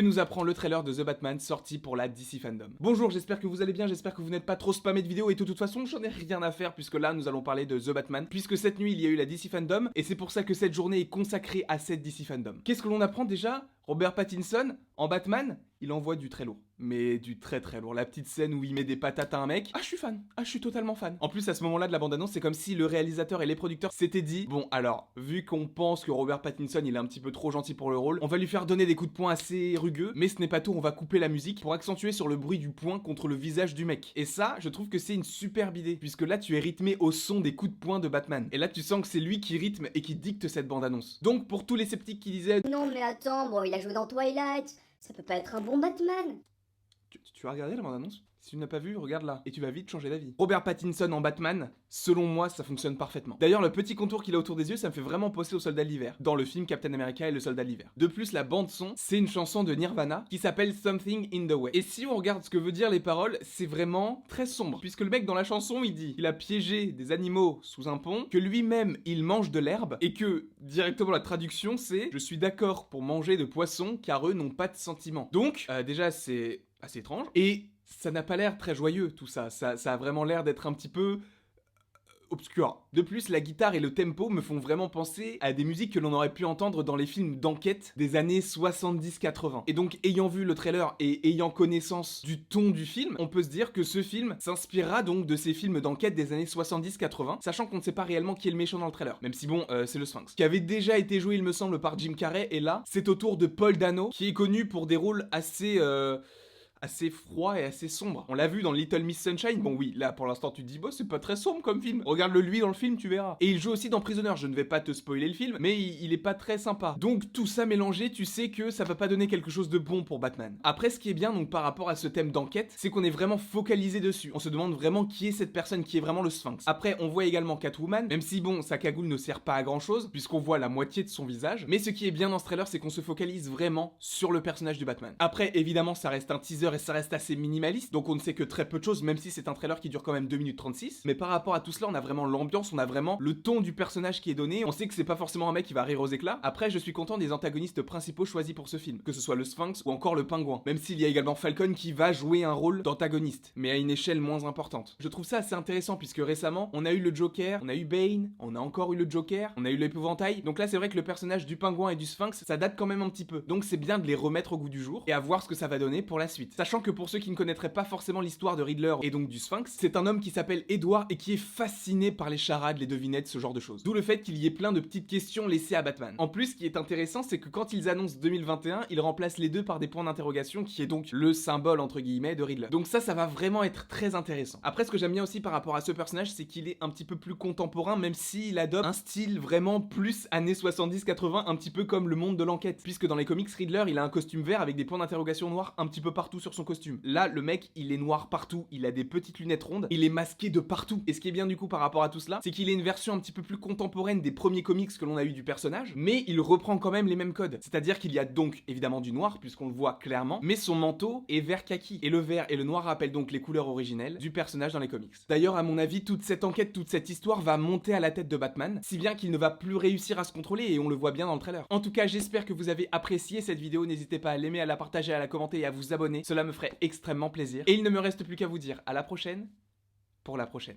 nous apprend le trailer de The Batman sorti pour la DC Fandom. Bonjour, j'espère que vous allez bien, j'espère que vous n'êtes pas trop spammé de vidéos et de toute façon j'en ai rien à faire puisque là nous allons parler de The Batman puisque cette nuit il y a eu la DC Fandom et c'est pour ça que cette journée est consacrée à cette DC Fandom. Qu'est-ce que l'on apprend déjà? Robert Pattinson en Batman, il envoie du très lourd. Mais du très très lourd. La petite scène où il met des patates à un mec. Ah, je suis fan. Ah, je suis totalement fan. En plus, à ce moment-là de la bande-annonce, c'est comme si le réalisateur et les producteurs s'étaient dit: bon, alors, vu qu'on pense que Robert Pattinson il est un petit peu trop gentil pour le rôle, on va lui faire donner des coups de poing assez rugueux. Mais ce n'est pas tout, on va couper la musique pour accentuer sur le bruit du poing contre le visage du mec. Et ça, je trouve que c'est une superbe idée. Puisque là, tu es rythmé au son des coups de poing de Batman. Et là, tu sens que c'est lui qui rythme et qui dicte cette bande-annonce. Donc, pour tous les sceptiques qui disaient: non mais attends, bon il a joué dans Twilight, ça peut pas être un bon Batman. Tu as regardé la bande-annonce? Si tu n'as pas vu, regarde là, et tu vas vite changer d'avis. Robert Pattinson en Batman, selon moi, ça fonctionne parfaitement. D'ailleurs, le petit contour qu'il a autour des yeux, ça me fait vraiment penser au Soldat de l'Hiver, dans le film Captain America et le Soldat de l'Hiver. De plus, la bande-son, c'est une chanson de Nirvana qui s'appelle Something in the Way. Et si on regarde ce que veut dire les paroles, c'est vraiment très sombre. Puisque le mec dans la chanson, il dit qu'il a piégé des animaux sous un pont, que lui-même, il mange de l'herbe, et que, directement la traduction, c'est: je suis d'accord pour manger de poissons, car eux n'ont pas de sentiments. Donc, déjà, c'est assez étrange. Et ça n'a pas l'air très joyeux tout ça, ça a vraiment l'air d'être un petit peu obscur. De plus, la guitare et le tempo me font vraiment penser à des musiques que l'on aurait pu entendre dans les films d'enquête des années 70-80. Et donc, ayant vu le trailer et ayant connaissance du ton du film, on peut se dire que ce film s'inspirera donc de ces films d'enquête des années 70-80, sachant qu'on ne sait pas réellement qui est le méchant dans le trailer. Même si bon, c'est le Sphinx, qui avait déjà été joué, il me semble, par Jim Carrey, et là, c'est au tour de Paul Dano, qui est connu pour des rôles assez froid et assez sombre. On l'a vu dans Little Miss Sunshine. Bon oui, là pour l'instant tu te dis: bah c'est pas très sombre comme film. Regarde-le lui dans le film, tu verras. Et il joue aussi dans Prisoner. Je ne vais pas te spoiler le film, mais il est pas très sympa. Donc tout ça mélangé, tu sais que ça va pas donner quelque chose de bon pour Batman. Après, ce qui est bien donc par rapport à ce thème d'enquête, c'est qu'on est vraiment focalisé dessus. On se demande vraiment qui est cette personne, qui est vraiment le Sphinx. Après, on voit également Catwoman, même si bon, sa cagoule ne sert pas à grand chose, puisqu'on voit la moitié de son visage. Mais ce qui est bien dans ce trailer, c'est qu'on se focalise vraiment sur le personnage du Batman. Après, évidemment, ça reste un teaser et ça reste assez minimaliste, donc on ne sait que très peu de choses, même si c'est un trailer qui dure quand même 2 minutes 36. Mais par rapport à tout cela, on a vraiment l'ambiance, on a vraiment le ton du personnage qui est donné. On sait que c'est pas forcément un mec qui va rire aux éclats. Après, je suis content des antagonistes principaux choisis pour ce film, que ce soit le Sphinx ou encore le Pingouin, même s'il y a également Falcon qui va jouer un rôle d'antagoniste, mais à une échelle moins importante. Je trouve ça assez intéressant puisque récemment, on a eu le Joker, on a eu Bane, on a encore eu le Joker, on a eu l'épouvantail. Donc là, c'est vrai que le personnage du Pingouin et du Sphinx, ça date quand même un petit peu. Donc c'est bien de les remettre au goût du jour et à voir ce que ça va donner pour la suite. Sachant que pour ceux qui ne connaîtraient pas forcément l'histoire de Riddler et donc du Sphinx, c'est un homme qui s'appelle Edward et qui est fasciné par les charades, les devinettes, ce genre de choses. D'où le fait qu'il y ait plein de petites questions laissées à Batman. En plus, ce qui est intéressant, c'est que quand ils annoncent 2021, ils remplacent les deux par des points d'interrogation qui est donc le symbole entre guillemets de Riddler. Donc ça va vraiment être très intéressant. Après, ce que j'aime bien aussi par rapport à ce personnage, c'est qu'il est un petit peu plus contemporain, même s'il adopte un style vraiment plus années 70-80, un petit peu comme le monde de l'enquête. Puisque dans les comics, Riddler, il a un costume vert avec des points d'interrogation noirs un petit peu partout sur son costume. Là, le mec, il est noir partout, il a des petites lunettes rondes, il est masqué de partout. Et ce qui est bien du coup par rapport à tout cela, c'est qu'il est une version un petit peu plus contemporaine des premiers comics que l'on a eu du personnage, mais il reprend quand même les mêmes codes. C'est-à-dire qu'il y a donc évidemment du noir, puisqu'on le voit clairement, mais son manteau est vert kaki. Et le vert et le noir rappellent donc les couleurs originelles du personnage dans les comics. D'ailleurs, à mon avis, toute cette enquête, toute cette histoire va monter à la tête de Batman, si bien qu'il ne va plus réussir à se contrôler, et on le voit bien dans le trailer. En tout cas, j'espère que vous avez apprécié cette vidéo, n'hésitez pas à l'aimer, à la partager, à la commenter et à vous abonner, cela me ferait extrêmement plaisir. Et il ne me reste plus qu'à vous dire à la prochaine pour la prochaine.